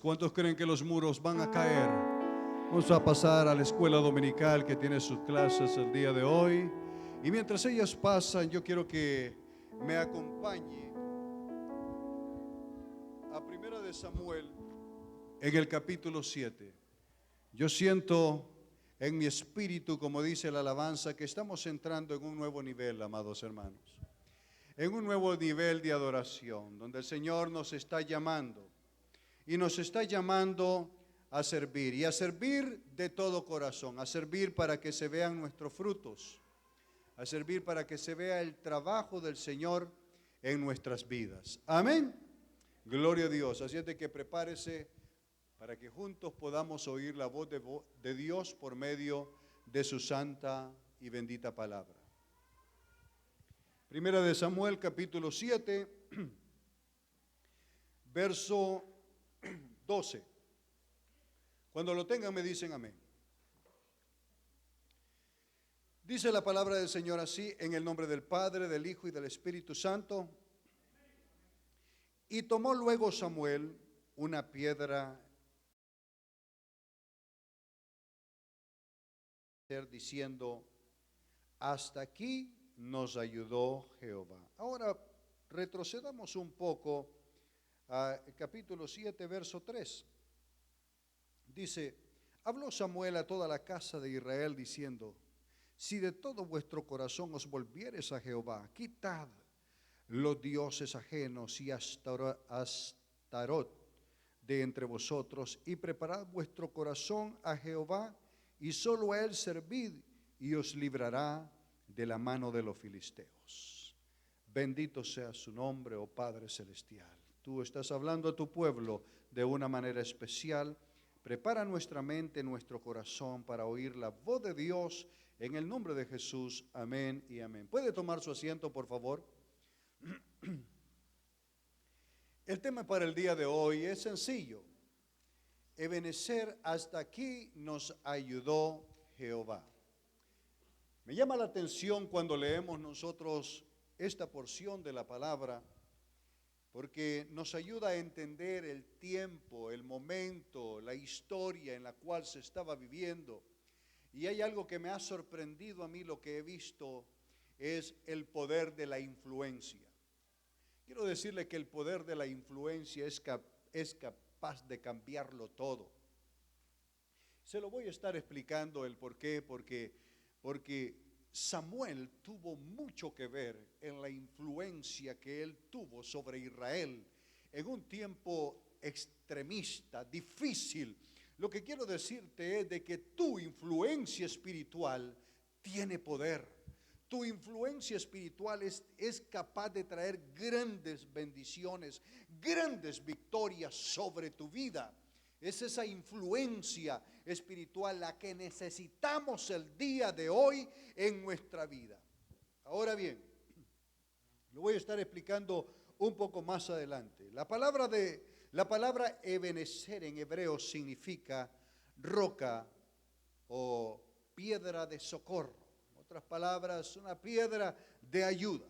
¿Cuántos creen que los muros van a caer? Vamos a pasar a la escuela dominical que tiene sus clases el día de hoy. Y mientras ellas pasan, yo quiero que me acompañe a Primera de Samuel en el capítulo 7. Yo siento en mi espíritu, como dice la alabanza, que estamos entrando en un nuevo nivel, amados hermanos. En un nuevo nivel de adoración, donde el Señor nos está llamando. Y nos está llamando a servir, y a servir de todo corazón, a servir para que se vean nuestros frutos, a servir para que se vea el trabajo del Señor en nuestras vidas. Amén. Gloria a Dios. Así es de que prepárese para que juntos podamos oír la voz de Dios por medio de su santa y bendita palabra. Primera de Samuel, capítulo 7, verso 12. Cuando lo tengan me dicen amén. Dice la palabra del Señor así, en el nombre del Padre, del Hijo y del Espíritu Santo. Y tomó luego Samuel una piedra diciendo: hasta aquí nos ayudó Jehová. Ahora retrocedamos un poco al capítulo 7, verso 3. Dice: habló Samuel a toda la casa de Israel diciendo: si de todo vuestro corazón os volviereis a Jehová, quitad los dioses ajenos y Astarot de entre vosotros, y preparad vuestro corazón a Jehová, y solo a él servid, y os librará de la mano de los filisteos. Bendito sea su nombre, oh Padre celestial. Tú estás hablando a tu pueblo de una manera especial. Prepara nuestra mente, nuestro corazón para oír la voz de Dios en el nombre de Jesús. Amén y amén. ¿Puede tomar su asiento, por favor? El tema para el día de hoy es sencillo. Ebenecer, hasta aquí nos ayudó Jehová. Me llama la atención cuando leemos nosotros esta porción de la palabra, porque nos ayuda a entender el tiempo, el momento, la historia en la cual se estaba viviendo. Y hay algo que me ha sorprendido a mí, lo que he visto es el poder de la influencia. Quiero decirle que el poder de la influencia es capaz de cambiarlo todo. Se lo voy a estar explicando el por qué, porque Samuel tuvo mucho que ver en la influencia que él tuvo sobre Israel en un tiempo extremista, difícil. Lo que quiero decirte es de que tu influencia espiritual tiene poder. Tu influencia espiritual es capaz de traer grandes bendiciones, grandes victorias sobre tu vida. Es esa influencia espiritual la que necesitamos el día de hoy en nuestra vida. Ahora bien, lo voy a estar explicando un poco más adelante. La palabra Ebenezer en hebreo significa roca o piedra de socorro. En otras palabras, una piedra de ayuda.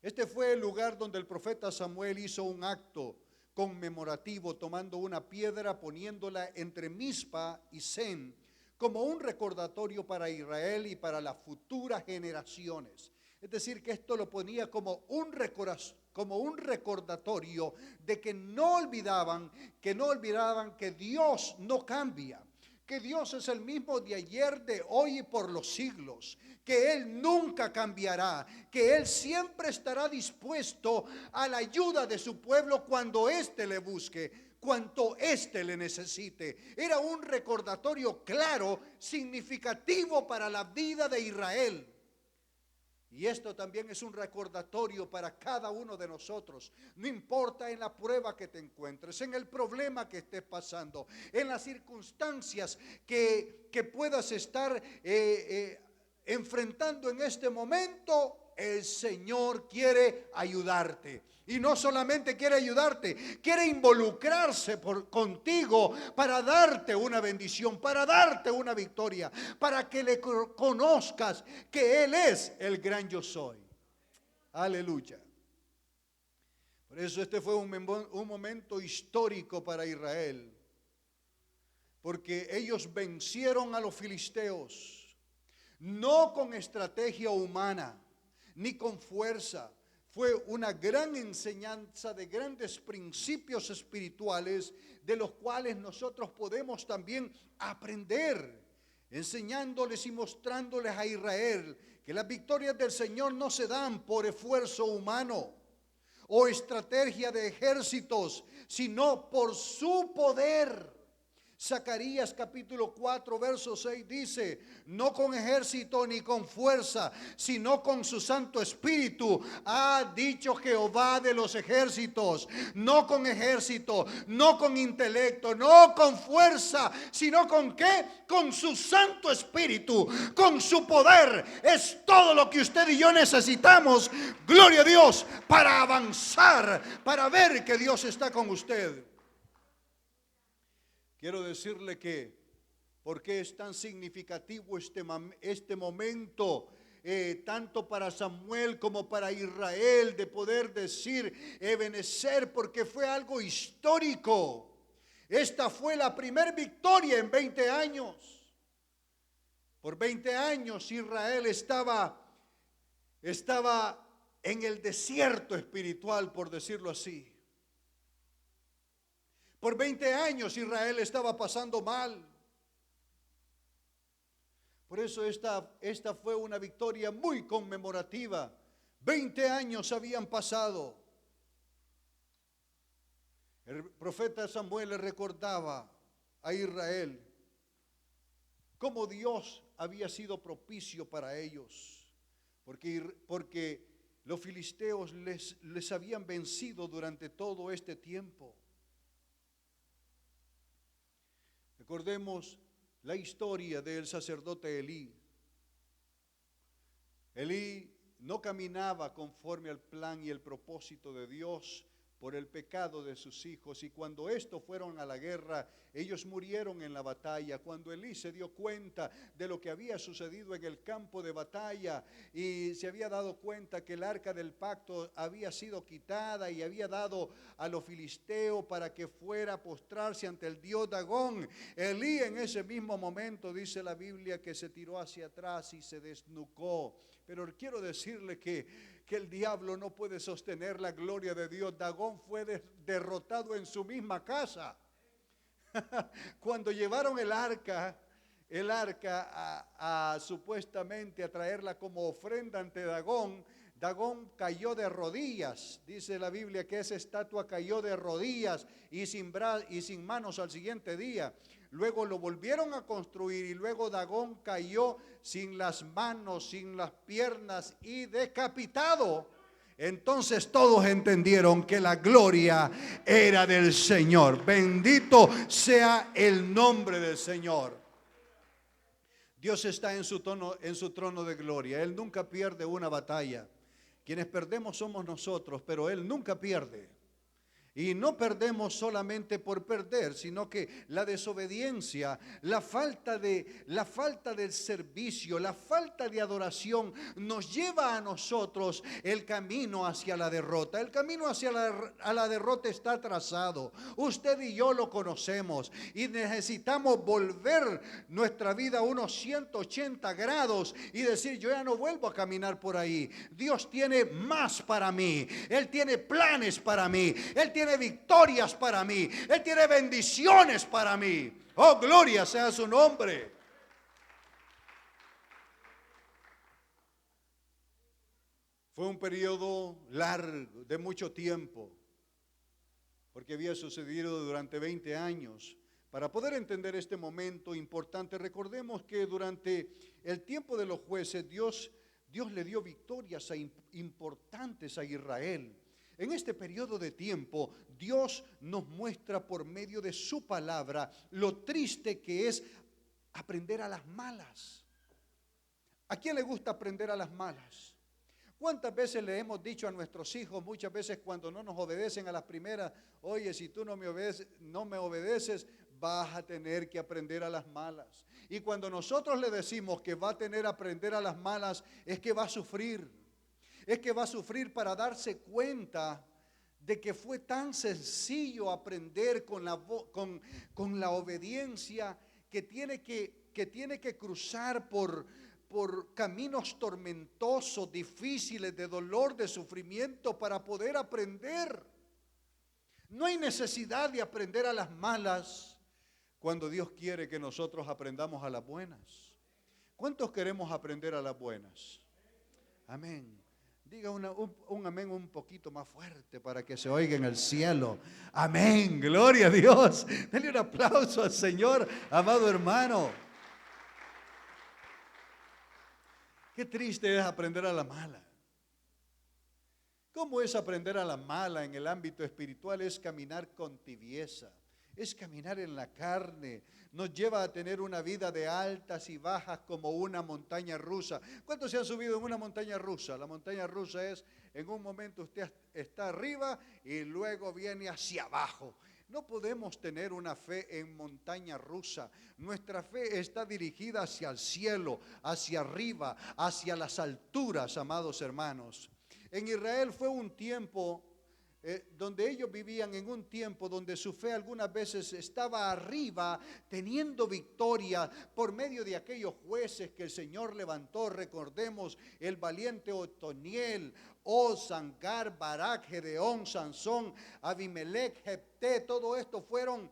Este fue el lugar donde el profeta Samuel hizo un acto conmemorativo, tomando una piedra, poniéndola entre Mizpa y Sen, como un recordatorio para Israel y para las futuras generaciones. Es decir, que esto lo ponía como un recordatorio de que no olvidaban que Dios no cambia, que Dios es el mismo de ayer, de hoy y por los siglos, que Él nunca cambiará, que Él siempre estará dispuesto a la ayuda de su pueblo cuando éste le busque, cuanto éste le necesite. Era un recordatorio claro, significativo para la vida de Israel. Y esto también es un recordatorio para cada uno de nosotros. No importa en la prueba que te encuentres, en el problema que estés pasando, en las circunstancias que puedas estar enfrentando en este momento, el Señor quiere ayudarte. Y no solamente quiere ayudarte, quiere involucrarse contigo para darte una bendición, para darte una victoria, para que le conozcas que Él es el gran yo soy. Aleluya. Por eso este fue un momento histórico para Israel, porque ellos vencieron a los filisteos, no con estrategia humana, ni con fuerza. Fue una gran enseñanza de grandes principios espirituales, de los cuales nosotros podemos también aprender, enseñándoles y mostrándoles a Israel que las victorias del Señor no se dan por esfuerzo humano o estrategia de ejércitos, sino por su poder. Zacarías capítulo 4 verso 6 dice: no con ejército ni con fuerza, sino con su Santo Espíritu, ha dicho Jehová de los ejércitos. No con ejército, no con intelecto, no con fuerza, sino con ¿qué? Con su Santo Espíritu, con su poder. Es todo lo que usted y yo necesitamos, gloria a Dios, para avanzar, para ver que Dios está con usted. Quiero decirle que, ¿por qué es tan significativo este momento, tanto para Samuel como para Israel, de poder decir Ebenezer? Porque fue algo histórico. Esta fue la primera victoria en 20 años. Por 20 años Israel estaba en el desierto espiritual, por decirlo así. Por 20 años Israel estaba pasando mal. Por eso esta fue una victoria muy conmemorativa. 20 años habían pasado. El profeta Samuel le recordaba a Israel cómo Dios había sido propicio para ellos, porque los filisteos les habían vencido durante todo este tiempo. Recordemos la historia del sacerdote Elí. Elí no caminaba conforme al plan y el propósito de Dios por el pecado de sus hijos, y cuando estos fueron a la guerra, ellos murieron en la batalla. Cuando Elí se dio cuenta de lo que había sucedido en el campo de batalla y se había dado cuenta que el arca del pacto había sido quitada y había dado a los filisteos para que fuera a postrarse ante el dios Dagón, Elí en ese mismo momento, dice la Biblia, que se tiró hacia atrás y se desnucó. Pero quiero decirle que el diablo no puede sostener la gloria de Dios. Dagón fue derrotado en su misma casa. Cuando llevaron el arca supuestamente a traerla como ofrenda ante Dagón, Dagón cayó de rodillas. Dice la Biblia que esa estatua cayó de rodillas y sin manos al siguiente día. Luego lo volvieron a construir y luego Dagón cayó sin las manos, sin las piernas y decapitado. Entonces todos entendieron que la gloria era del Señor. Bendito sea el nombre del Señor. Dios está en su trono de gloria. Él nunca pierde una batalla. Quienes perdemos somos nosotros, pero Él nunca pierde. Y no perdemos solamente por perder, sino que la desobediencia, la falta del servicio, la falta de adoración nos lleva a nosotros el camino hacia la derrota. El camino hacia la derrota está trazado. Usted y yo lo conocemos y necesitamos volver nuestra vida a unos 180 grados y decir: yo ya no vuelvo a caminar por ahí. Dios tiene más para mí. Él tiene planes para mí. Él tiene victorias para mí. Él tiene bendiciones para mí. Oh, gloria sea su nombre. Fue un periodo largo, de mucho tiempo, porque había sucedido durante 20 años. Para poder entender este momento importante, recordemos que durante el tiempo de los jueces, Dios le dio victorias importantes a Israel. En este periodo de tiempo, Dios nos muestra por medio de su palabra lo triste que es aprender a las malas. ¿A quién le gusta aprender a las malas? ¿Cuántas veces le hemos dicho a nuestros hijos, muchas veces cuando no nos obedecen a las primeras: oye, si tú no me obedeces, vas a tener que aprender a las malas? Y cuando nosotros le decimos que va a tener que aprender a las malas, es que va a sufrir. Es que va a sufrir para darse cuenta de que fue tan sencillo aprender con la obediencia, que tiene que cruzar por caminos tormentosos, difíciles, de dolor, de sufrimiento para poder aprender. No hay necesidad de aprender a las malas cuando Dios quiere que nosotros aprendamos a las buenas. ¿Cuántos queremos aprender a las buenas? Amén. Diga un amén un poquito más fuerte para que se oiga en el cielo. Amén, gloria a Dios. Denle un aplauso al Señor, amado hermano. Qué triste es aprender a la mala. ¿Cómo es aprender a la mala en el ámbito espiritual? Es caminar con tibieza, es caminar en la carne. Nos lleva a tener una vida de altas y bajas como una montaña rusa. ¿Cuántos se han subido en una montaña rusa? La montaña rusa es, en un momento usted está arriba y luego viene hacia abajo. No podemos tener una fe en montaña rusa. Nuestra fe está dirigida hacia el cielo, hacia arriba, hacia las alturas, amados hermanos. En Israel fue un tiempo donde ellos vivían en un tiempo donde su fe algunas veces estaba arriba, teniendo victoria por medio de aquellos jueces que el Señor levantó. Recordemos el valiente Otoniel, Sangar, Barak, Gedeón, Sansón, Abimelech, Jefté. Todo esto fueron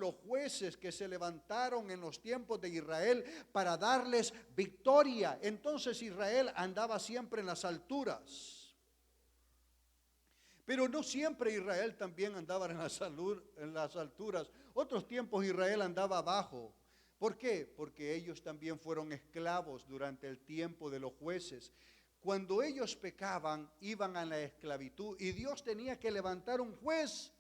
los jueces que se levantaron en los tiempos de Israel para darles victoria. Entonces Israel andaba siempre en las alturas. Pero no siempre Israel también andaba en las alturas. Otros tiempos Israel andaba abajo. ¿Por qué? Porque ellos también fueron esclavos durante el tiempo de los jueces. Cuando ellos pecaban, iban a la esclavitud y Dios tenía que levantar un juez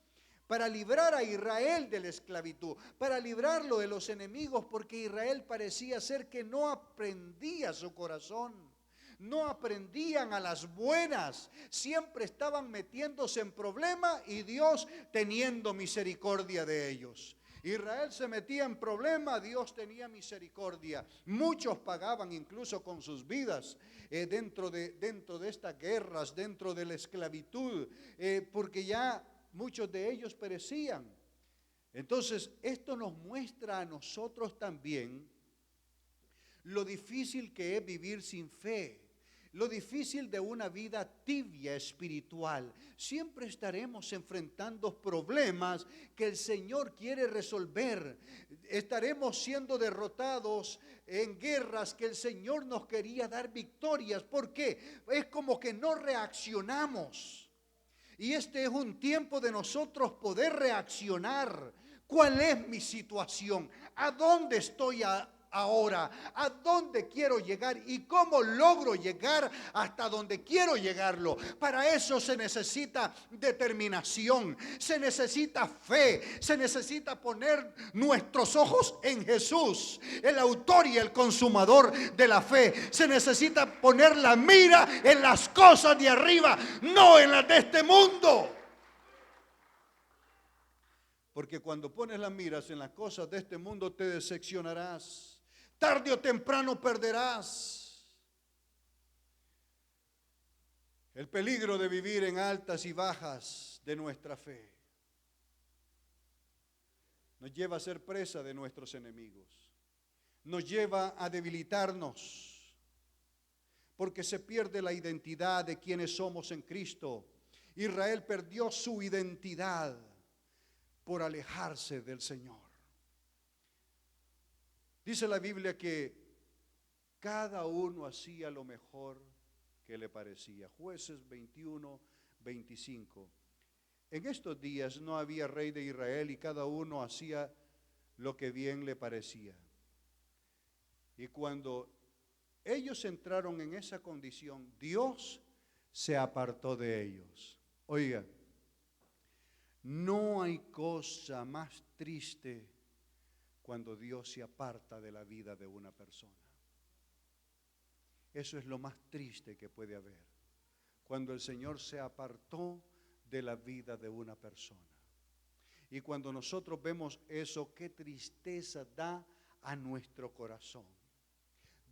para librar a Israel de la esclavitud, para librarlo de los enemigos, porque Israel parecía ser que no aprendía su corazón. No aprendían a las buenas, siempre estaban metiéndose en problemas y Dios teniendo misericordia de ellos. Israel se metía en problemas, Dios tenía misericordia. Muchos pagaban incluso con sus vidas dentro de estas guerras, dentro de la esclavitud, porque ya muchos de ellos perecían. Entonces, esto nos muestra a nosotros también lo difícil que es vivir sin fe. Lo difícil de una vida tibia espiritual. Siempre estaremos enfrentando problemas que el Señor quiere resolver. Estaremos siendo derrotados en guerras que el Señor nos quería dar victorias. ¿Por qué? Es como que no reaccionamos. Y este es un tiempo de nosotros poder reaccionar. ¿Cuál es mi situación? ¿A dónde estoy ahora? ¿A dónde quiero llegar? ¿Y cómo logro llegar hasta donde quiero llegarlo? Para eso se necesita determinación, se necesita fe, se necesita poner nuestros ojos en Jesús, el autor y el consumador de la fe. Se necesita poner la mira en las cosas de arriba, no en las de este mundo. Porque cuando pones las miras en las cosas de este mundo te decepcionarás. Tarde o temprano perderás. El peligro de vivir en altas y bajas de nuestra fe nos lleva a ser presa de nuestros enemigos. Nos lleva a debilitarnos, porque se pierde la identidad de quienes somos en Cristo. Israel perdió su identidad por alejarse del Señor. Dice la Biblia que cada uno hacía lo mejor que le parecía. Jueces 21, 25. En estos días no había rey de Israel y cada uno hacía lo que bien le parecía. Y cuando ellos entraron en esa condición, Dios se apartó de ellos. Oiga, no hay cosa más triste cuando Dios se aparta de la vida de una persona. Eso es lo más triste que puede haber. Cuando el Señor se apartó de la vida de una persona. Y cuando nosotros vemos eso, qué tristeza da a nuestro corazón.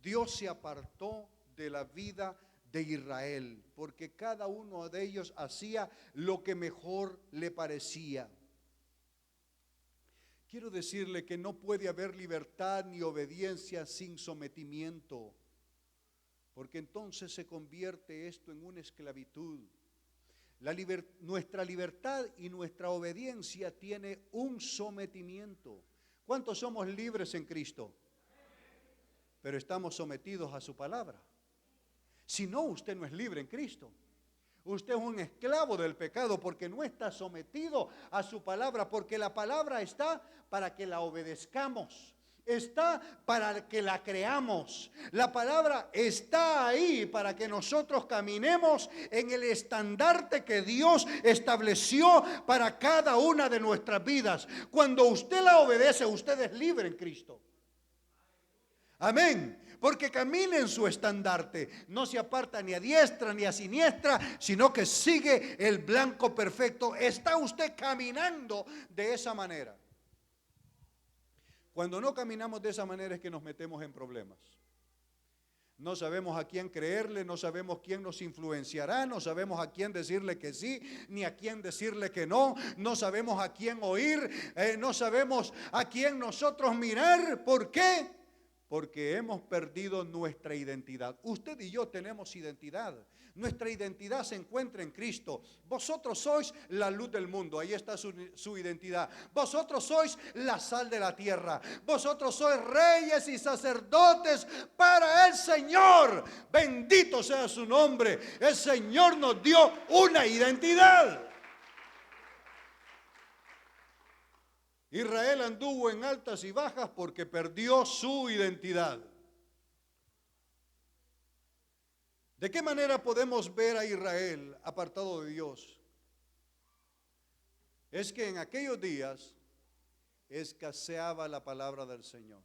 Dios se apartó de la vida de Israel, porque cada uno de ellos hacía lo que mejor le parecía. Quiero decirle que no puede haber libertad ni obediencia sin sometimiento, porque entonces se convierte esto en una esclavitud. Nuestra libertad y nuestra obediencia tiene un sometimiento. ¿Cuántos somos libres en Cristo? Pero estamos sometidos a su palabra. Si no, usted no es libre en Cristo. Usted es un esclavo del pecado porque no está sometido a su palabra, porque la palabra está para que la obedezcamos, está para que la creamos. La palabra está ahí para que nosotros caminemos en el estandarte que Dios estableció para cada una de nuestras vidas. Cuando usted la obedece, usted es libre en Cristo. Amén. Porque camina en su estandarte, no se aparta ni a diestra ni a siniestra, sino que sigue el blanco perfecto. Está usted caminando de esa manera. Cuando no caminamos de esa manera es que nos metemos en problemas. No sabemos a quién creerle, no sabemos quién nos influenciará, no sabemos a quién decirle que sí, ni a quién decirle que no, no sabemos a quién oír, no sabemos a quién nosotros mirar. ¿Por qué? Porque hemos perdido nuestra identidad. Usted y yo tenemos identidad. Nuestra identidad se encuentra en Cristo. Vosotros sois la luz del mundo. Ahí está su identidad. Vosotros sois la sal de la tierra. Vosotros sois reyes y sacerdotes para el Señor. Bendito sea su nombre. El Señor nos dio una identidad. Israel anduvo en altas y bajas porque perdió su identidad. ¿De qué manera podemos ver a Israel apartado de Dios? Es que en aquellos días escaseaba la palabra del Señor.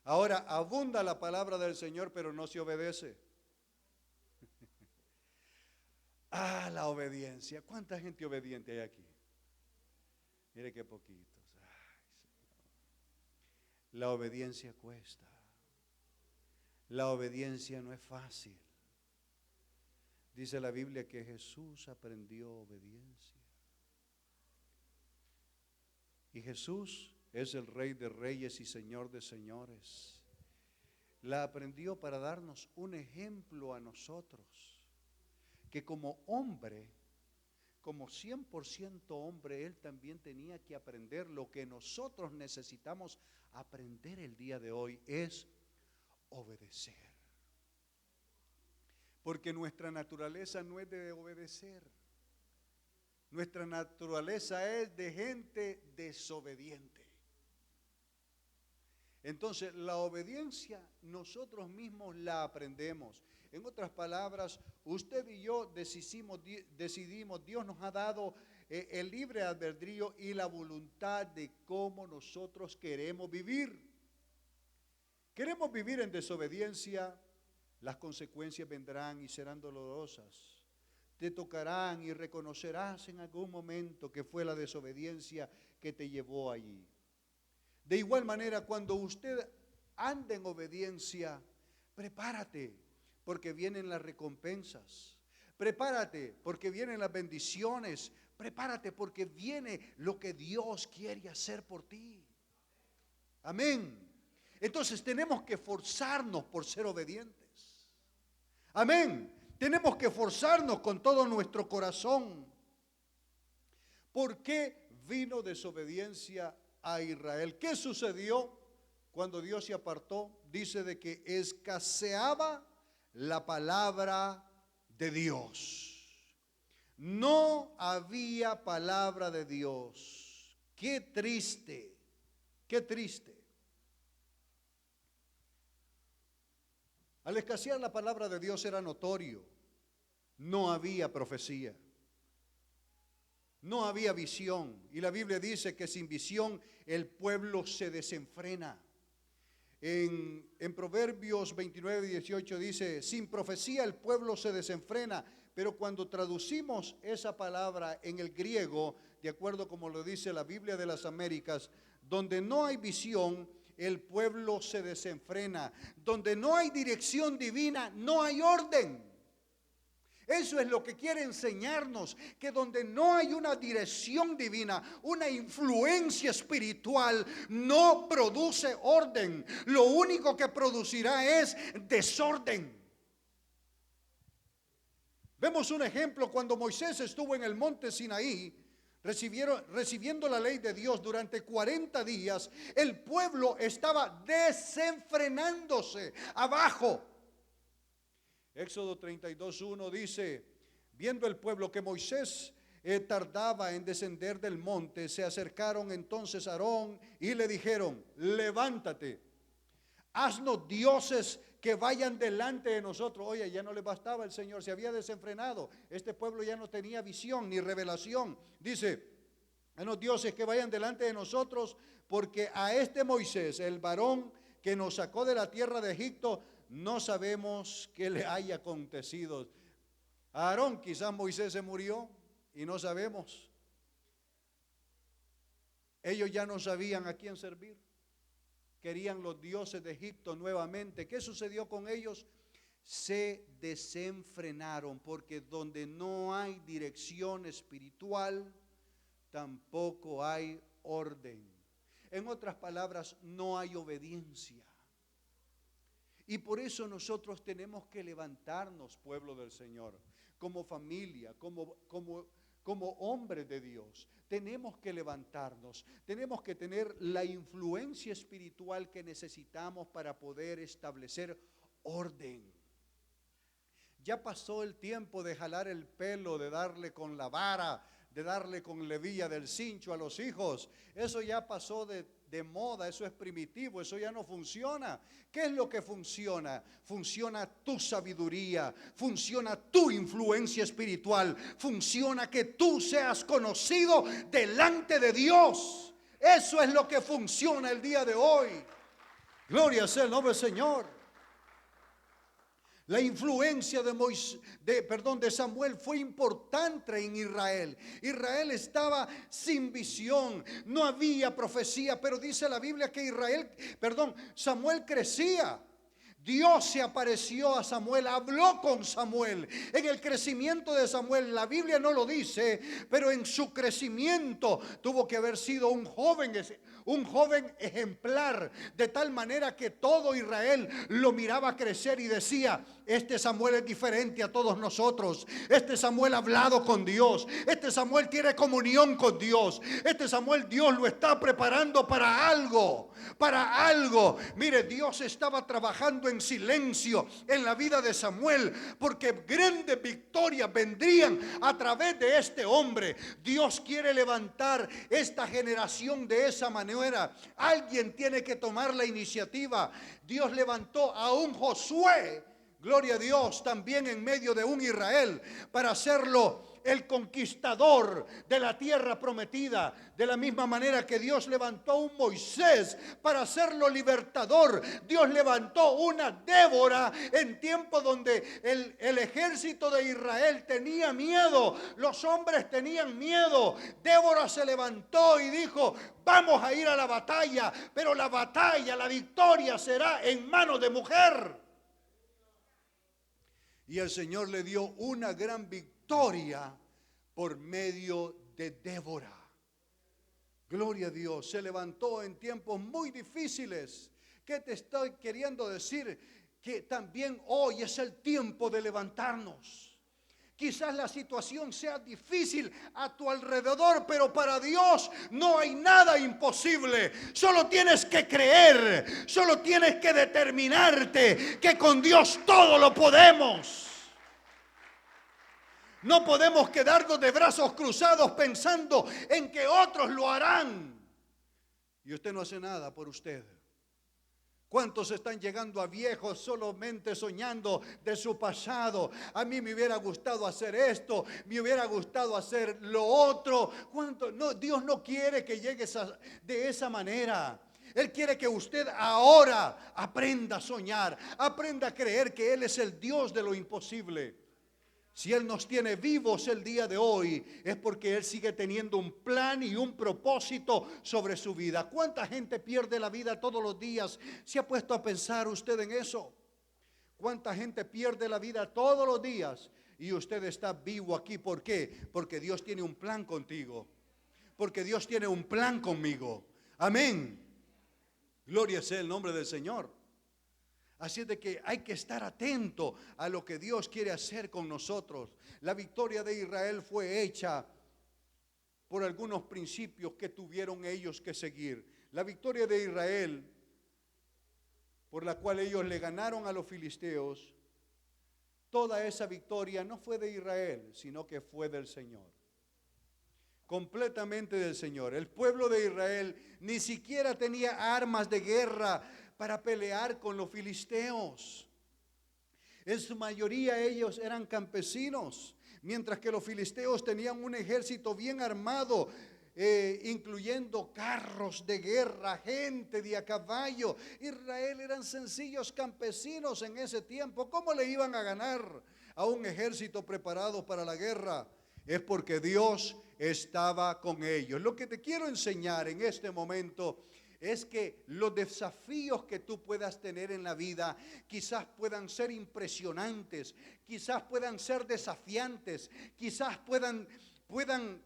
Ahora abunda la palabra del Señor, pero no se obedece. La obediencia. ¿Cuánta gente obediente hay aquí? Mire qué poquitos. La obediencia cuesta. La obediencia no es fácil. Dice la Biblia que Jesús aprendió obediencia. Y Jesús es el Rey de Reyes y Señor de Señores. La aprendió para darnos un ejemplo a nosotros, que como hombre, como 100% hombre, Él también tenía que aprender. Lo que nosotros necesitamos aprender el día de hoy es obedecer. Porque nuestra naturaleza no es de obedecer. Nuestra naturaleza es de gente desobediente. Entonces, la obediencia nosotros mismos la aprendemos. En otras palabras, usted y yo decidimos, Dios nos ha dado el libre albedrío y la voluntad de cómo nosotros queremos vivir. Queremos vivir en desobediencia, las consecuencias vendrán y serán dolorosas. Te tocarán y reconocerás en algún momento que fue la desobediencia que te llevó allí. De igual manera, cuando usted anda en obediencia, prepárate, porque vienen las recompensas. Prepárate, porque vienen las bendiciones. Prepárate, porque viene lo que Dios quiere hacer por ti. Amén. Entonces tenemos que esforzarnos por ser obedientes. Amén. Tenemos que esforzarnos con todo nuestro corazón. ¿Por qué vino desobediencia a Israel? ¿Qué sucedió cuando Dios se apartó? Dice de que escaseaba la palabra de Dios. No había palabra de Dios. Qué triste, qué triste. Al escasear la palabra de Dios era notorio. No había profecía. No había visión. Y la Biblia dice que sin visión el pueblo se desenfrena. En Proverbios 29 y 18 dice, sin profecía el pueblo se desenfrena. Pero cuando traducimos esa palabra en el griego, de acuerdo como lo dice la Biblia de las Américas, donde no hay visión, el pueblo se desenfrena. Donde no hay dirección divina, no hay orden. Eso es lo que quiere enseñarnos, que donde no hay una dirección divina, una influencia espiritual, no produce orden. Lo único que producirá es desorden. Vemos un ejemplo cuando Moisés estuvo en el monte Sinaí, recibiendo la ley de Dios durante 40 días. El pueblo estaba desenfrenándose abajo. Éxodo 32:1 dice: viendo el pueblo que Moisés tardaba en descender del monte, se acercaron entonces a Aarón y le dijeron: levántate, haznos dioses que vayan delante de nosotros. Oye, ya no le bastaba, el Señor se había desenfrenado. Este pueblo ya no tenía visión ni revelación. Dice: haznos dioses que vayan delante de nosotros, porque a este Moisés, el varón que nos sacó de la tierra de Egipto, no sabemos qué le haya acontecido. A Aarón, quizás Moisés se murió y no sabemos. Ellos ya no sabían a quién servir. Querían los dioses de Egipto nuevamente. ¿Qué sucedió con ellos? Se desenfrenaron, porque donde no hay dirección espiritual, tampoco hay orden. En otras palabras, no hay obediencia. Y por eso nosotros tenemos que levantarnos, pueblo del Señor, como familia, como hombres de Dios. Tenemos que levantarnos, tenemos que tener la influencia espiritual que necesitamos para poder establecer orden. Ya pasó el tiempo de jalar el pelo, de darle con la vara, de darle con la hebilla del cincho a los hijos. Eso ya pasó de moda, eso es primitivo, eso ya no funciona. ¿Qué es lo que funciona? Funciona tu sabiduría, funciona tu influencia espiritual, funciona que tú seas conocido delante de Dios. Eso es lo que funciona el día de hoy. Gloria sea el nombre del Señor. La influencia de Samuel fue importante en Israel. Israel estaba sin visión, no había profecía, pero dice la Biblia que Samuel crecía. Dios se apareció a Samuel, habló con Samuel. En el crecimiento de Samuel, la Biblia no lo dice, pero en su crecimiento tuvo que haber sido un joven ejemplar, de tal manera que todo Israel lo miraba crecer y decía: este Samuel es diferente a todos nosotros. Este Samuel ha hablado con Dios. Este Samuel tiene comunión con Dios. Este Samuel, Dios lo está preparando para algo. Para algo. Mire, Dios estaba trabajando en silencio en la vida de Samuel, porque grandes victorias vendrían a través de este hombre. Dios quiere levantar esta generación de esa manera. Alguien tiene que tomar la iniciativa. Dios levantó a un Josué, gloria a Dios, también en medio de un Israel, para hacerlo el conquistador de la tierra prometida. De la misma manera que Dios levantó a un Moisés para hacerlo libertador, Dios levantó una Débora en tiempo donde el ejército de Israel tenía miedo, los hombres tenían miedo. Débora se levantó y dijo: vamos a ir a la batalla, pero la batalla, la victoria será en manos de mujer. Y el Señor le dio una gran victoria por medio de Débora. Gloria a Dios. Se levantó en tiempos muy difíciles. ¿Qué te estoy queriendo decir? Que también hoy es el tiempo de levantarnos. Quizás la situación sea difícil a tu alrededor, pero para Dios no hay nada imposible. Solo tienes que creer, solo tienes que determinarte que con Dios todo lo podemos. No podemos quedarnos de brazos cruzados pensando en que otros lo harán y usted no hace nada por usted. ¿Cuántos están llegando a viejos solamente soñando de su pasado? A mí me hubiera gustado hacer esto, me hubiera gustado hacer lo otro. No, Dios no quiere que llegues de esa manera. Él quiere que usted ahora aprenda a soñar, aprenda a creer que Él es el Dios de lo imposible. Si Él nos tiene vivos el día de hoy, es porque Él sigue teniendo un plan y un propósito sobre su vida. ¿Cuánta gente pierde la vida todos los días? ¿Se ha puesto a pensar usted en eso? ¿Cuánta gente pierde la vida todos los días? y usted está vivo aquí. ¿Por qué? Porque Dios tiene un plan contigo. Porque Dios tiene un plan conmigo. Amén. Gloria sea el nombre del Señor. Así es de que hay que estar atento a lo que Dios quiere hacer con nosotros. La victoria de Israel fue hecha por algunos principios que tuvieron ellos que seguir. La victoria de Israel, por la cual ellos le ganaron a los filisteos, toda esa victoria no fue de Israel, sino que fue del Señor. Completamente del Señor. El pueblo de Israel ni siquiera tenía armas de guerra para pelear con los filisteos. En su mayoría ellos eran campesinos, mientras que los filisteos tenían un ejército bien armado, incluyendo carros de guerra, gente de a caballo. Israel eran sencillos campesinos en ese tiempo. ¿Cómo le iban a ganar a un ejército preparado para la guerra? Es porque Dios estaba con ellos. Lo que te quiero enseñar en este momento es que los desafíos que tú puedas tener en la vida quizás puedan ser impresionantes, quizás puedan ser desafiantes, quizás puedan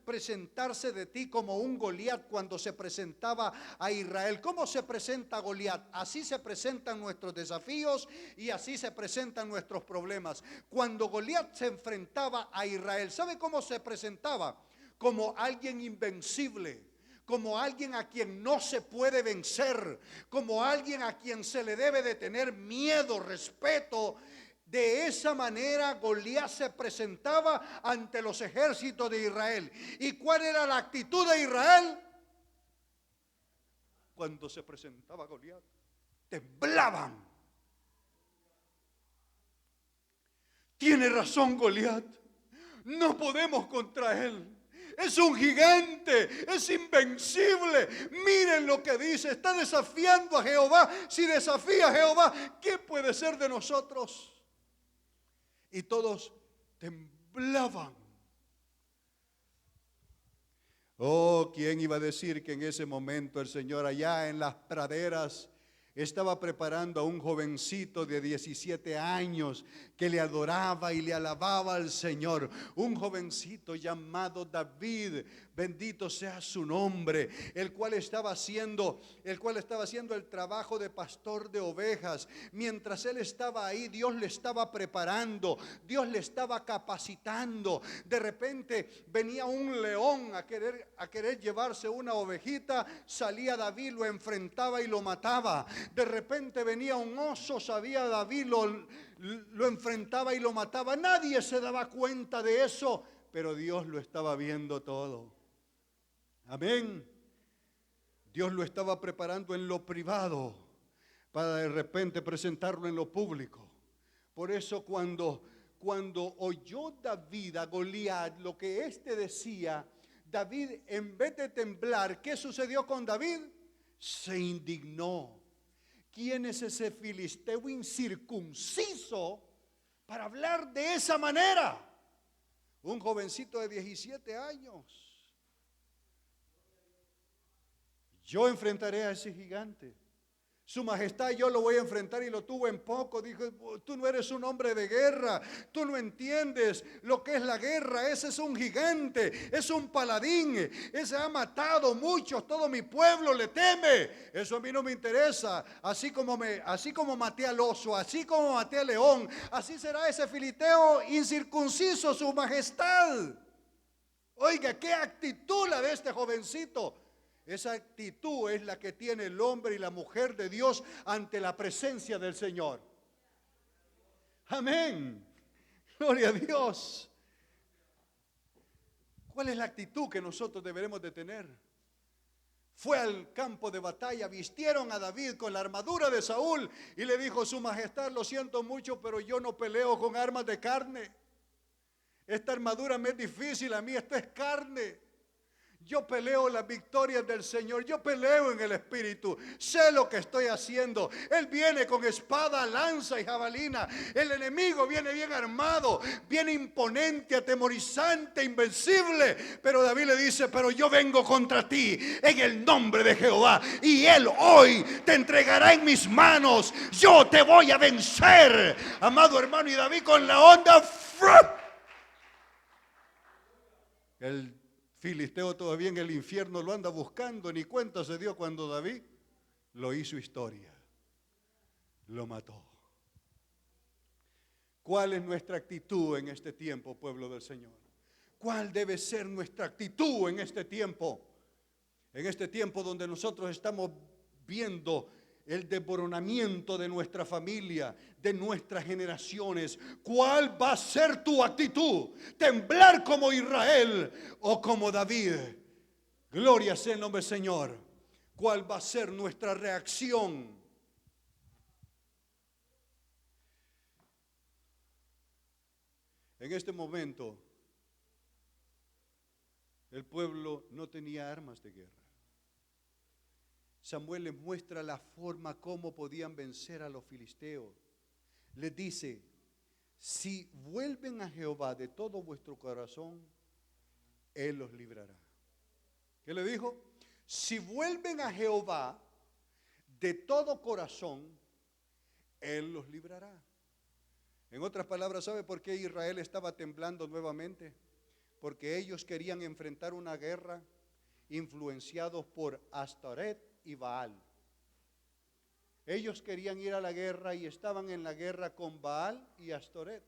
presentarse de ti como un Goliat cuando se presentaba a Israel. ¿Cómo se presenta Goliat? Así se presentan nuestros desafíos y así se presentan nuestros problemas. Cuando Goliat se enfrentaba a Israel, ¿sabe cómo se presentaba? Como alguien invencible, como alguien a quien no se puede vencer, como alguien a quien se le debe de tener miedo, respeto. De esa manera Goliat se presentaba ante los ejércitos de Israel. ¿Y cuál era la actitud de Israel? Cuando se presentaba Goliat, temblaban. Tiene razón Goliat, no podemos contra él. Es un gigante, es invencible. Miren lo que dice, está desafiando a Jehová. Si desafía a Jehová, ¿qué puede ser de nosotros? Y todos temblaban. Oh, ¿quién iba a decir que en ese momento el Señor allá en las praderas estaba preparando a un jovencito de 17 años que le adoraba y le alababa al Señor? Un jovencito llamado David, bendito sea su nombre, el cual estaba haciendo el trabajo de pastor de ovejas. Mientras él estaba ahí, Dios le estaba preparando, Dios le estaba capacitando. De repente venía un león a querer llevarse una ovejita, salía David, lo enfrentaba y lo mataba. De repente venía un oso, sabía David, lo enfrentaba y lo mataba. Nadie se daba cuenta de eso, pero Dios lo estaba viendo todo. Amén. Dios lo estaba preparando en lo privado para de repente presentarlo en lo público. Por eso cuando oyó David a Goliat lo que éste decía, David, en vez de temblar, ¿qué sucedió con David? Se indignó. ¿Quién es ese filisteo incircunciso para hablar de esa manera? Un jovencito de 17 años. Yo enfrentaré a ese gigante. Su majestad yo lo voy a enfrentar y lo tuvo en poco. Dijo, tú no eres un hombre de guerra, tú no entiendes lo que es la guerra. Ese es un gigante, es un paladín, ese ha matado muchos, todo mi pueblo le teme. Eso a mí no me interesa. Así como maté al oso, así como maté al león, así será ese filisteo incircunciso, su majestad. Oiga, qué actitud la de este jovencito. Esa actitud es la que tiene el hombre y la mujer de Dios ante la presencia del Señor. Amén. Gloria a Dios. ¿Cuál es la actitud que nosotros deberemos de tener? Fue al campo de batalla, vistieron a David con la armadura de Saúl y le dijo, su majestad, lo siento mucho, pero yo no peleo con armas de carne. Esta armadura me es difícil, a mí esto es carne. Yo peleo las victorias del Señor, yo peleo en el Espíritu, sé lo que estoy haciendo. Él viene con espada, lanza y jabalina. El enemigo viene bien armado, viene imponente, atemorizante, invencible. Pero David le dice, pero yo vengo contra ti en el nombre de Jehová. Y Él hoy te entregará en mis manos, yo te voy a vencer. Amado hermano, y David con la onda El filisteo todavía en el infierno lo anda buscando, ni cuenta se dio cuando David lo hizo historia, lo mató. ¿Cuál es nuestra actitud en este tiempo, pueblo del Señor? ¿Cuál debe ser nuestra actitud en este tiempo? En este tiempo donde nosotros estamos viendo el desmoronamiento de nuestra familia, de nuestras generaciones. ¿Cuál va a ser tu actitud? ¿Temblar como Israel o como David? Gloria sea el nombre del Señor. ¿Cuál va a ser nuestra reacción? En este momento, el pueblo no tenía armas de guerra. Samuel les muestra la forma como podían vencer a los filisteos. Les dice, si vuelven a Jehová de todo vuestro corazón, Él los librará. ¿Qué le dijo? Si vuelven a Jehová de todo corazón, Él los librará. En otras palabras, ¿sabe por qué Israel estaba temblando nuevamente? Porque ellos querían enfrentar una guerra influenciados por Astoret y Baal. Ellos querían ir a la guerra y estaban en la guerra con Baal y Astoret.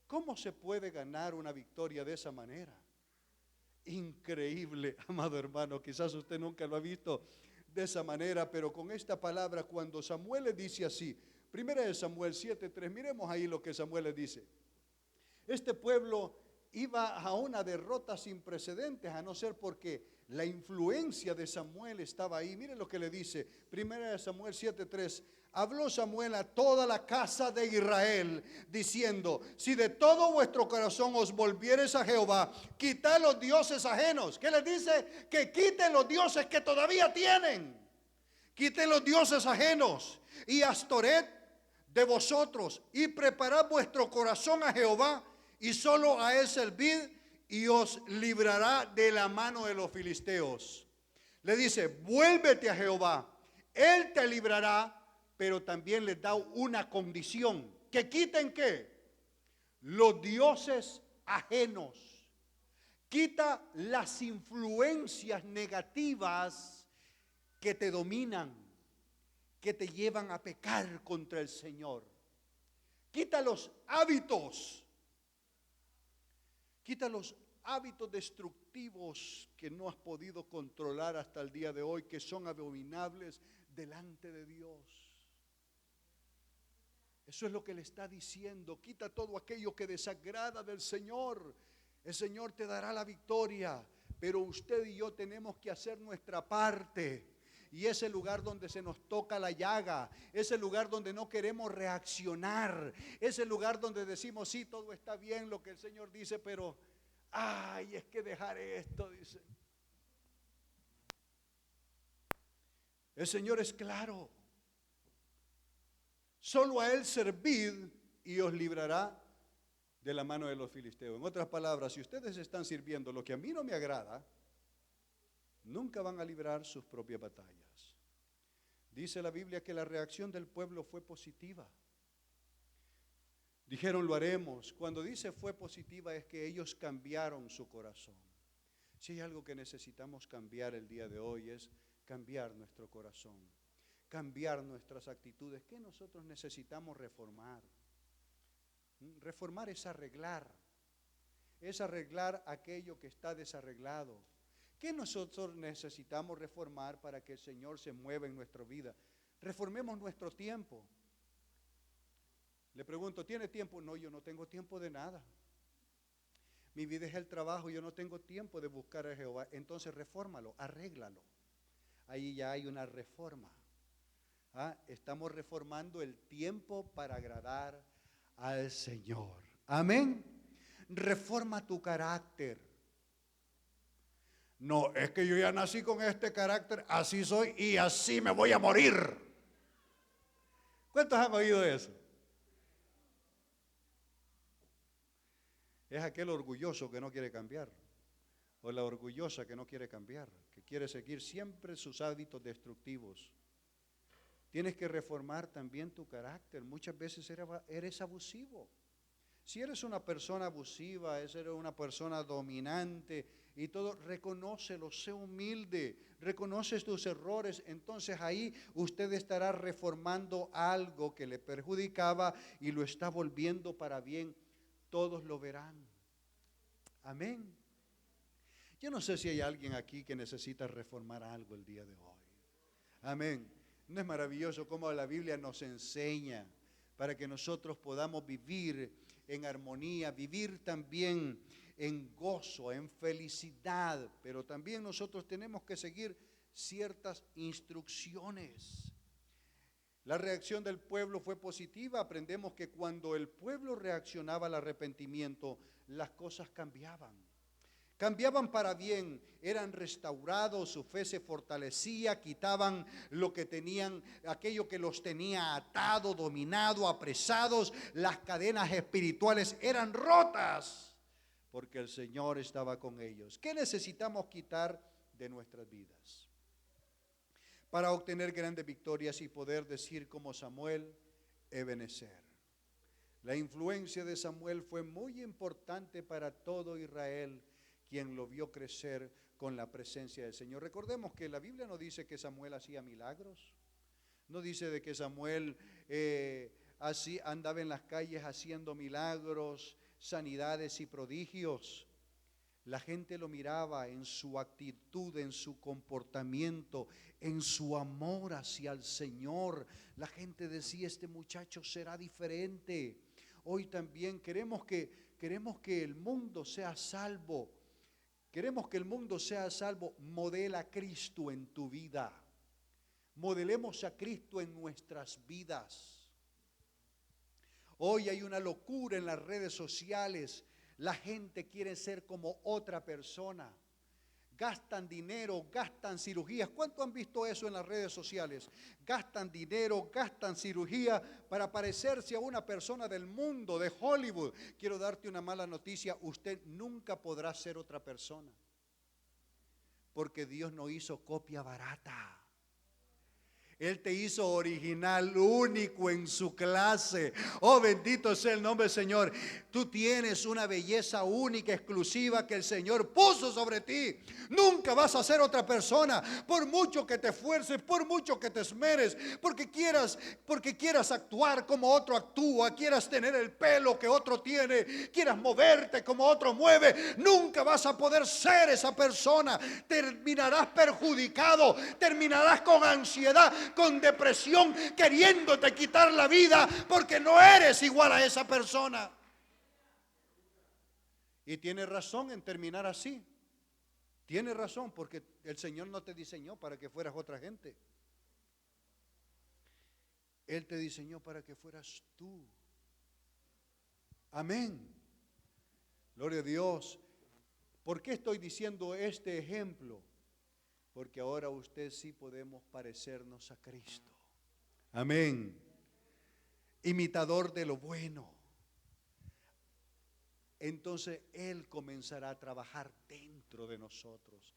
¿Cómo se puede ganar una victoria de esa manera? Increíble, amado hermano. Quizás usted nunca lo ha visto de esa manera, pero con esta palabra, cuando Samuel le dice así, 1 Samuel 7:3, miremos ahí lo que Samuel le dice. Este pueblo iba a una derrota sin precedentes, a no ser porque la influencia de Samuel estaba ahí. Miren lo que le dice, 1 Samuel 7:3. Habló Samuel a toda la casa de Israel, diciendo, si de todo vuestro corazón os volviereis a Jehová, quitad los dioses ajenos. ¿Qué les dice? Que quiten los dioses que todavía tienen. Quiten los dioses ajenos y Astoret de vosotros, y preparad vuestro corazón a Jehová, y solo a Él servid, y os librará de la mano de los filisteos. Le dice, vuélvete a Jehová, Él te librará, pero también les da una condición. ¿Que quiten qué? Los dioses ajenos. Quita las influencias negativas que te dominan, que te llevan a pecar contra el Señor. Quita los hábitos. Quita los hábitos destructivos que no has podido controlar hasta el día de hoy, que son abominables delante de Dios. Eso es lo que le está diciendo. Quita todo aquello que desagrada del Señor. El Señor te dará la victoria, pero usted y yo tenemos que hacer nuestra parte. Y ese lugar donde se nos toca la llaga, ese lugar donde no queremos reaccionar, ese lugar donde decimos, sí, todo está bien lo que el Señor dice, pero, ay, es que dejar esto, dice. El Señor es claro. Solo a Él servid y os librará de la mano de los filisteos. En otras palabras, si ustedes están sirviendo lo que a mí no me agrada, nunca van a librar sus propias batallas. Dice la Biblia que la reacción del pueblo fue positiva. Dijeron, lo haremos. Cuando dice fue positiva es que ellos cambiaron su corazón. Si hay algo que necesitamos cambiar el día de hoy es cambiar nuestro corazón, cambiar nuestras actitudes. ¿Qué nosotros necesitamos reformar? Reformar es arreglar aquello que está desarreglado. ¿Qué nosotros necesitamos reformar para que el Señor se mueva en nuestra vida? Reformemos nuestro tiempo. Le pregunto, ¿tiene tiempo? No, yo no tengo tiempo de nada. Mi vida es el trabajo, yo no tengo tiempo de buscar a Jehová. Entonces refórmalo, arréglalo. Ahí ya hay una reforma. Estamos reformando el tiempo para agradar al Señor. Amén. Reforma tu carácter. No, es que yo ya nací con este carácter, así soy y así me voy a morir. ¿Cuántos han oído eso? Es aquel orgulloso que no quiere cambiar, o la orgullosa que no quiere cambiar, que quiere seguir siempre sus hábitos destructivos. Tienes que reformar también tu carácter. Muchas veces eres abusivo. Si eres una persona abusiva, eres una persona dominante y todo, reconócelo, sé humilde, reconoces tus errores, entonces ahí usted estará reformando algo que le perjudicaba y lo está volviendo para bien. Todos lo verán. Amén. Yo no sé si hay alguien aquí que necesita reformar algo el día de hoy. Amén. ¿No es maravilloso cómo la Biblia nos enseña para que nosotros podamos vivir en armonía, vivir también en gozo, en felicidad? Pero también nosotros tenemos que seguir ciertas instrucciones. La reacción del pueblo fue positiva. Aprendemos que cuando el pueblo reaccionaba al arrepentimiento, las cosas cambiaban. Cambiaban para bien, eran restaurados, su fe se fortalecía, quitaban lo que tenían, aquello que los tenía atado, dominado, apresados, las cadenas espirituales eran rotas, porque el Señor estaba con ellos. ¿Qué necesitamos quitar de nuestras vidas para obtener grandes victorias y poder decir como Samuel, Ebenecer? La influencia de Samuel fue muy importante para todo Israel, quien lo vio crecer con la presencia del Señor. Recordemos que la Biblia no dice que Samuel hacía milagros, no dice de que Samuel así andaba en las calles haciendo milagros, sanidades y prodigios. La gente lo miraba en su actitud, en su comportamiento, en su amor hacia el Señor. La gente decía, este muchacho será diferente. Hoy también queremos que el mundo sea salvo. Queremos que el mundo sea salvo. Modela a Cristo en tu vida. Modelemos a Cristo en nuestras vidas. Hoy hay una locura en las redes sociales. La gente quiere ser como otra persona. Gastan dinero, gastan cirugías. ¿Cuánto han visto eso en las redes sociales? Gastan dinero, gastan cirugía para parecerse a una persona del mundo, de Hollywood. Quiero darte una mala noticia. Usted nunca podrá ser otra persona, porque Dios no hizo copia barata. Él te hizo original, único en su clase. Oh, bendito sea el nombre del Señor. Tú tienes una belleza única, exclusiva que el Señor puso sobre ti. Nunca vas a ser otra persona, por mucho que te esfuerces, por mucho que te esmeres, porque quieras actuar como otro actúa, quieras tener el pelo que otro tiene, quieras moverte como otro mueve. Nunca vas a poder ser esa persona. Terminarás perjudicado, terminarás con ansiedad, con depresión, queriéndote quitar la vida porque no eres igual a esa persona. Y tiene razón en terminar así. Tiene razón, porque el Señor no te diseñó para que fueras otra gente. Él te diseñó para que fueras tú. Amén. Gloria a Dios. ¿Por qué estoy diciendo este ejemplo? Porque ahora usted sí podemos parecernos a Cristo. Amén. Imitador de lo bueno. Entonces Él comenzará a trabajar dentro de nosotros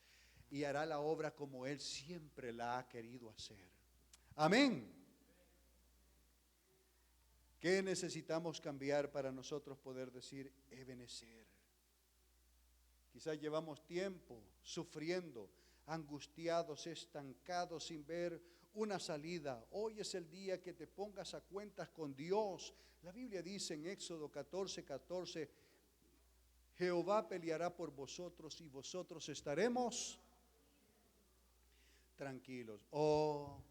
y hará la obra como Él siempre la ha querido hacer. Amén. ¿Qué necesitamos cambiar para nosotros poder decir Ebenecer? Quizás llevamos tiempo sufriendo, angustiados, estancados, sin ver una salida. Hoy es el día que te pongas a cuentas con Dios. La Biblia dice en Éxodo 14:14, Jehová peleará por vosotros y vosotros estaremos tranquilos. Oh,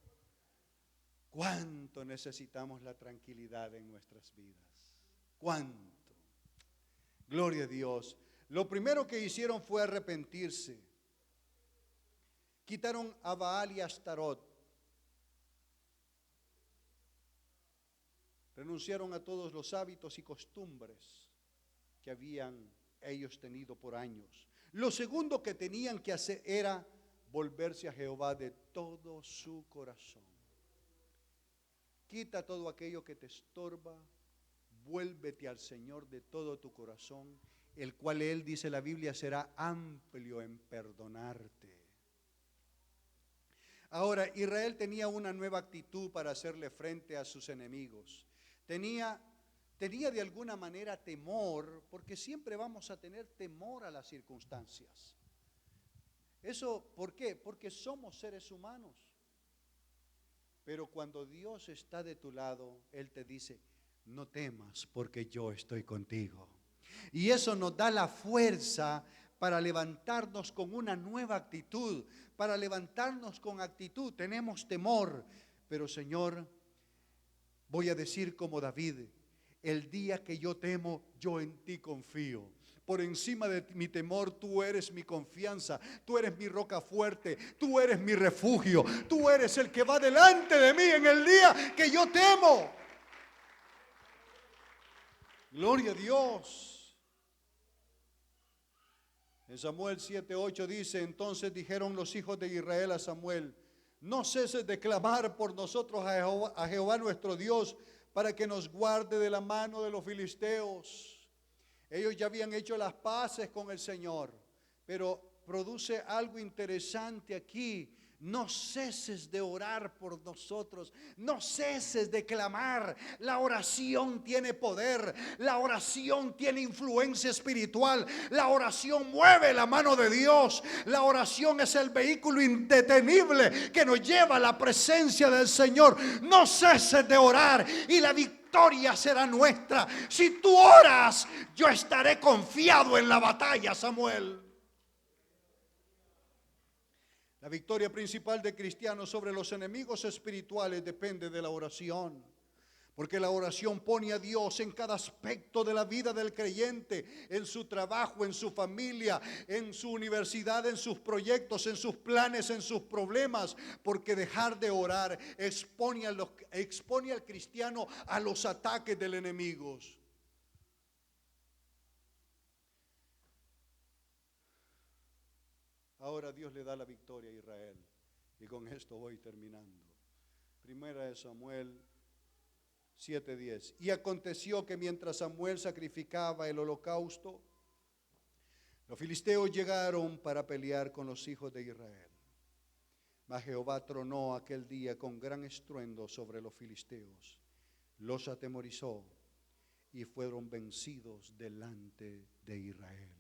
cuánto necesitamos la tranquilidad en nuestras vidas. Cuánto. Gloria a Dios. Lo primero que hicieron fue arrepentirse. Quitaron a Baal y a Astarot. Renunciaron a todos los hábitos y costumbres que habían ellos tenido por años. Lo segundo que tenían que hacer era volverse a Jehová de todo su corazón. Quita todo aquello que te estorba, vuélvete al Señor de todo tu corazón, el cual Él, dice la Biblia, será amplio en perdonarte. Ahora, Israel tenía una nueva actitud para hacerle frente a sus enemigos. Tenía tenía de alguna manera temor, porque siempre vamos a tener temor a las circunstancias. ¿Eso por qué? Porque somos seres humanos. Pero cuando Dios está de tu lado, Él te dice, no temas porque yo estoy contigo. Y eso nos da la fuerza para levantarnos con una nueva actitud, para levantarnos con actitud. Tenemos temor, pero Señor, voy a decir como David, el día que yo temo, yo en ti confío. Por encima de mi temor, tú eres mi confianza, tú eres mi roca fuerte, tú eres mi refugio, tú eres el que va delante de mí en el día que yo temo. Gloria a Dios. En Samuel 7:8 dice, entonces dijeron los hijos de Israel a Samuel, no ceses de clamar por nosotros a Jehová nuestro Dios, para que nos guarde de la mano de los filisteos. Ellos ya habían hecho las paces con el Señor, pero produce algo interesante aquí. No ceses de orar por nosotros, no ceses de clamar. La oración tiene poder, la oración tiene influencia espiritual, la oración mueve la mano de Dios, la oración es el vehículo indetenible que nos lleva a la presencia del Señor. No ceses de orar y la victoria será nuestra. Si tú oras, yo estaré confiado en la batalla, Samuel. La victoria principal de cristianos sobre los enemigos espirituales depende de la oración, porque la oración pone a Dios en cada aspecto de la vida del creyente, en su trabajo, en su familia, en su universidad, en sus proyectos, en sus planes, en sus problemas, porque dejar de orar expone al cristiano a los ataques del enemigo. Ahora Dios le da la victoria a Israel. Y con esto voy terminando. Primera de Samuel 7:10. Y aconteció que mientras Samuel sacrificaba el holocausto, los filisteos llegaron para pelear con los hijos de Israel. Mas Jehová tronó aquel día con gran estruendo sobre los filisteos, los atemorizó y fueron vencidos delante de Israel.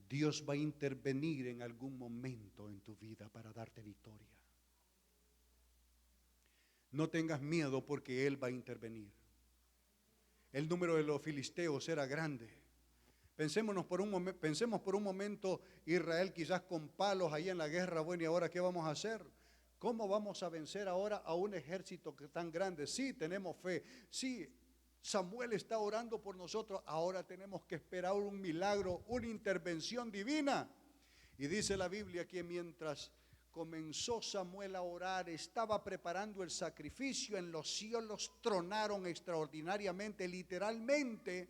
Dios va a intervenir en algún momento en tu vida para darte victoria. No tengas miedo porque Él va a intervenir. El número de los filisteos era grande. Pensemos por un momento, Israel quizás con palos ahí en la guerra. Bueno, ¿y ahora qué vamos a hacer? ¿Cómo vamos a vencer ahora a un ejército que tan grande? Sí, tenemos fe. Sí, Samuel está orando por nosotros. Ahora tenemos que esperar un milagro, una intervención divina. Y dice la Biblia que mientras comenzó Samuel a orar, estaba preparando el sacrificio, en los cielos tronaron extraordinariamente, literalmente,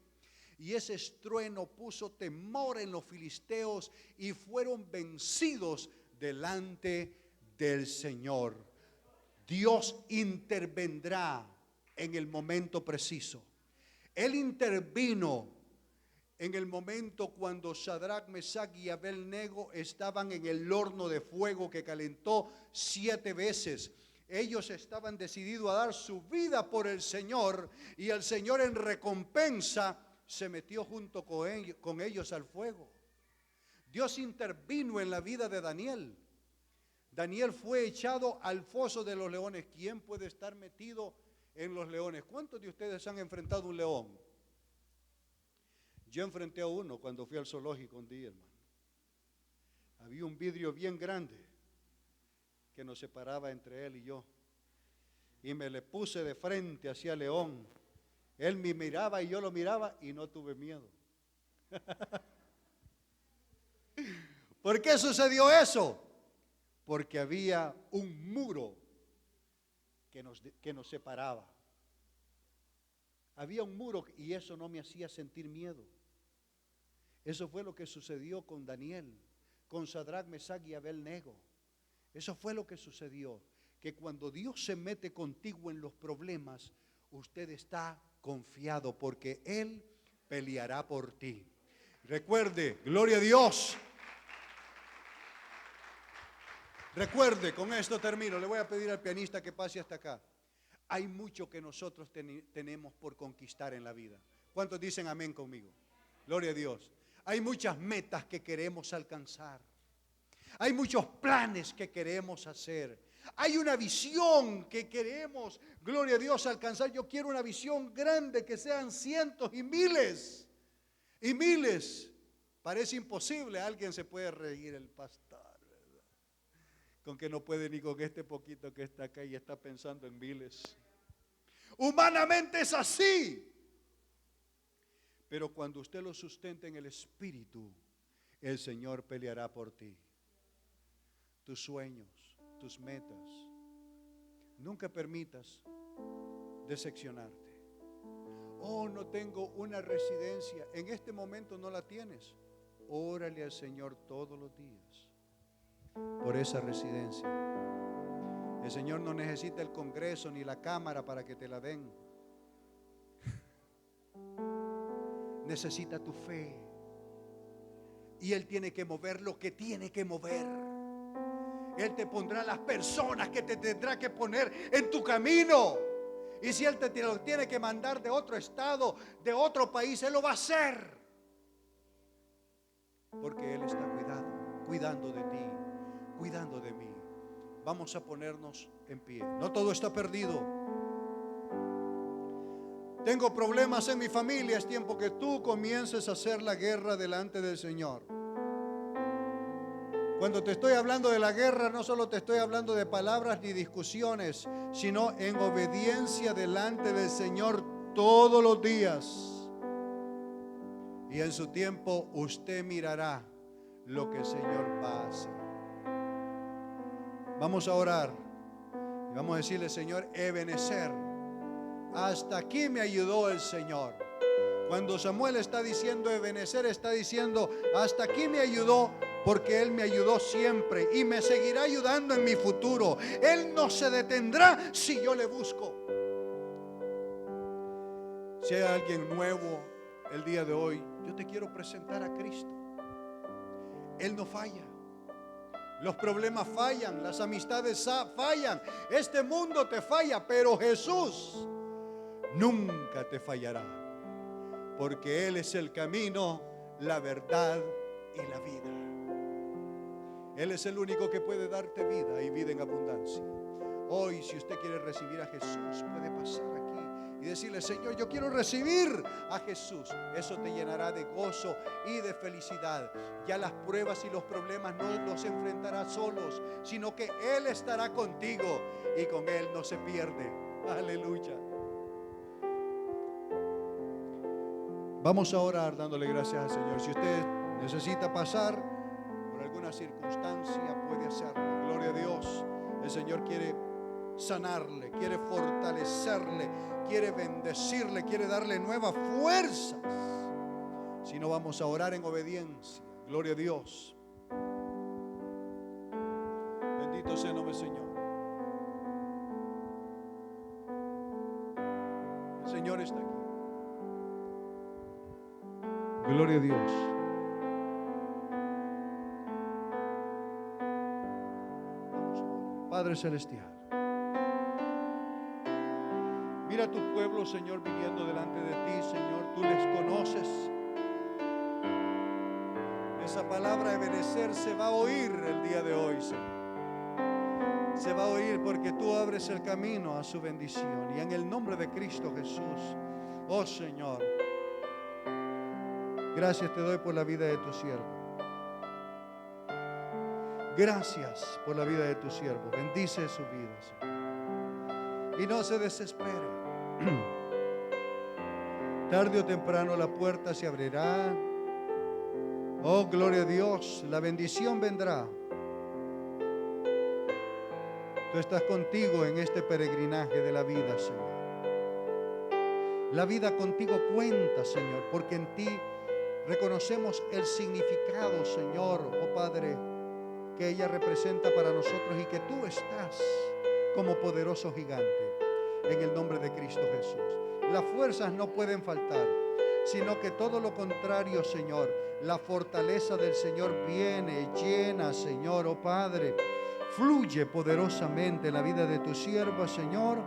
y ese estruendo puso temor en los filisteos y fueron vencidos delante del Señor. Dios intervendrá en el momento preciso. Él intervino en el momento cuando Sadrach, Mesach y Abednego estaban en el horno de fuego que calentó 7 veces. Ellos estaban decididos a dar su vida por el Señor, y el Señor en recompensa se metió junto con ellos al fuego. Dios intervino en la vida de Daniel. Daniel fue echado al foso de los leones. ¿Quién puede estar metido en los leones? ¿Cuántos de ustedes han enfrentado un león? Yo enfrenté a uno cuando fui al zoológico un día, hermano. Había un vidrio bien grande que nos separaba entre él y yo. Y me le puse de frente hacia el león. Él me miraba y yo lo miraba y no tuve miedo. ¿Por qué sucedió eso? Porque había un muro que nos separaba. Había un muro y eso no me hacía sentir miedo. Eso fue lo que sucedió con Daniel, con Sadrach, Mesach y Abednego. Eso fue lo que sucedió, que cuando Dios se mete contigo en los problemas, usted está confiado porque Él peleará por ti. Recuerde, gloria a Dios. Recuerde, con esto termino, le voy a pedir al pianista que pase hasta acá. Hay mucho que nosotros tenemos por conquistar en la vida. ¿Cuántos dicen amén conmigo? Gloria a Dios. Hay muchas metas que queremos alcanzar. Hay muchos planes que queremos hacer. Hay una visión que queremos, gloria a Dios, alcanzar. Yo quiero una visión grande, que sean cientos y miles. Y miles. Parece imposible. Alguien se puede reír, el pastor, ¿verdad? Con que no puede ni con este poquito que está acá y está pensando en miles. Humanamente es así. Pero cuando usted lo sustente en el Espíritu, el Señor peleará por ti. Tus sueños, tus metas. Nunca permitas decepcionarte. Oh, no tengo una residencia. En este momento no la tienes. Órale al Señor todos los días por esa residencia. El Señor no necesita el Congreso ni la Cámara para que te la den. Necesita tu fe. Y Él tiene que mover lo que tiene que mover. Él te pondrá las personas que te tendrá que poner en tu camino. Y si Él te lo tiene que mandar de otro estado, de otro país, Él lo va a hacer. Porque Él está cuidando de ti, cuidando de mí. Vamos a ponernos en pie. No todo está perdido. Tengo problemas en mi familia. Es tiempo que tú comiences a hacer la guerra delante del Señor. Cuando te estoy hablando de la guerra, no solo te estoy hablando de palabras ni discusiones, sino en obediencia delante del Señor todos los días. Y en su tiempo usted mirará lo que el Señor va a hacer. Vamos a orar y vamos a decirle: Señor, Ebenezer, hasta aquí me ayudó el Señor. Cuando Samuel está diciendo Ebenezer, está diciendo: hasta aquí me ayudó, porque Él me ayudó siempre y me seguirá ayudando en mi futuro. Él no se detendrá si yo le busco. Si hay alguien nuevo el día de hoy, yo te quiero presentar a Cristo. Él no falla. Los problemas fallan, las amistades fallan, este mundo te falla, pero Jesús nunca te fallará, porque Él es el camino, la verdad y la vida. Él es el único que puede darte vida y vida en abundancia. Hoy, si usted quiere recibir a Jesús, puede pasar aquí y decirle: Señor, yo quiero recibir a Jesús. Eso te llenará de gozo y de felicidad. Ya las pruebas y los problemas no los enfrentarás solos, sino que Él estará contigo y con Él no se pierde. Aleluya. Vamos a orar dándole gracias al Señor. Si usted necesita pasar por alguna circunstancia, puede hacerlo. Gloria a Dios. El Señor quiere sanarle, quiere fortalecerle, quiere bendecirle, quiere darle nuevas fuerzas. Si no, vamos a orar en obediencia. Gloria a Dios. Bendito sea el nombre del Señor. El Señor está aquí. Gloria a Dios. Padre Celestial, mira a tu pueblo, Señor, viniendo delante de ti, Señor. Tú les conoces. Esa palabra Ebenezer se va a oír el día de hoy, Señor. Se va a oír porque tú abres el camino a su bendición. Y en el nombre de Cristo Jesús, oh Señor, gracias te doy por la vida de tu siervo. Gracias por la vida de tu siervo. Bendice su vida, Señor. Y no se desespere. Tarde o temprano la puerta se abrirá. Oh, gloria a Dios. La bendición vendrá. Tú estás contigo en este peregrinaje de la vida, Señor. La vida contigo cuenta, Señor, porque en ti reconocemos el significado, Señor, oh Padre, que ella representa para nosotros y que tú estás como poderoso gigante en el nombre de Cristo Jesús. Las fuerzas no pueden faltar, sino que todo lo contrario, Señor, la fortaleza del Señor viene, llena, Señor, oh Padre, fluye poderosamente en la vida de tu sierva, Señor,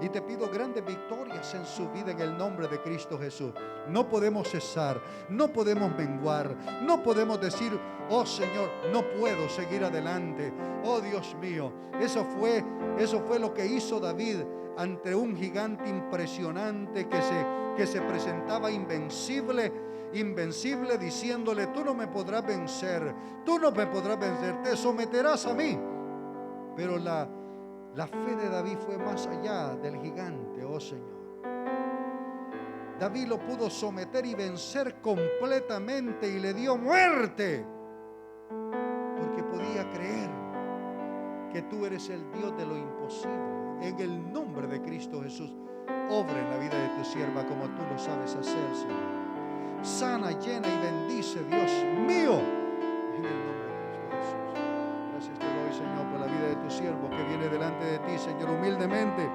Y te pido grandes victorias en su vida en el nombre de Cristo Jesús. No podemos cesar, no podemos menguar, no podemos decir, oh Señor, no puedo seguir adelante. Oh Dios mío, eso fue lo que hizo David ante un gigante impresionante que se presentaba invencible, diciéndole, tú no me podrás vencer, te someterás a mí. Pero la fe de David fue más allá del gigante, oh Señor. David lo pudo someter y vencer completamente y le dio muerte, porque podía creer que tú eres el Dios de lo imposible. En el nombre de Cristo Jesús, obra en la vida de tu sierva como tú lo sabes hacer, Señor. Sana, llena y bendice, Dios mío, en el nombre de Cristo Jesús. Gracias te doy, Señor, por la vida de tu siervo que viene delante de ti, Señor, humildemente.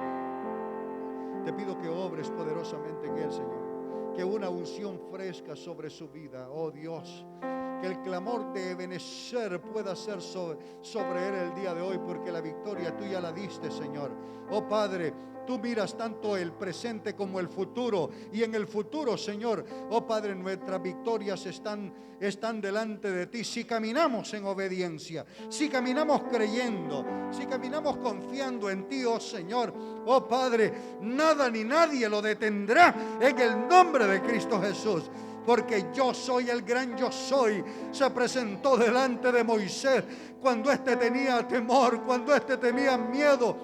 Te pido que obres poderosamente en él, Señor. Que una unción fresca sobre su vida, oh Dios. Que el clamor de Ebenezer pueda ser sobre él el día de hoy, porque la victoria tú ya la diste, Señor. Oh Padre, tú miras tanto el presente como el futuro. Y en el futuro, Señor, oh Padre, nuestras victorias están delante de ti. Si caminamos en obediencia, si caminamos creyendo, si caminamos confiando en ti, oh Señor, oh Padre, nada ni nadie lo detendrá en el nombre de Cristo Jesús. Porque yo soy el gran yo soy. Se presentó delante de Moisés cuando éste tenía temor, cuando éste tenía miedo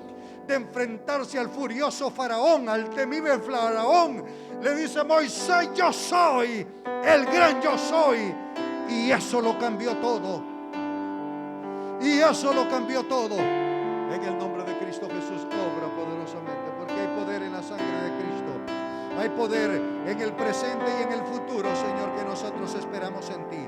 de enfrentarse al furioso faraón, al temible faraón. Le dice: Moisés, yo soy el gran yo soy. Y eso lo cambió todo. Y eso lo cambió todo. En el nombre de Cristo Jesús, obra poderosamente, porque hay poder en la sangre de Cristo. Hay poder en el presente y en el futuro, Señor, que nosotros esperamos en ti.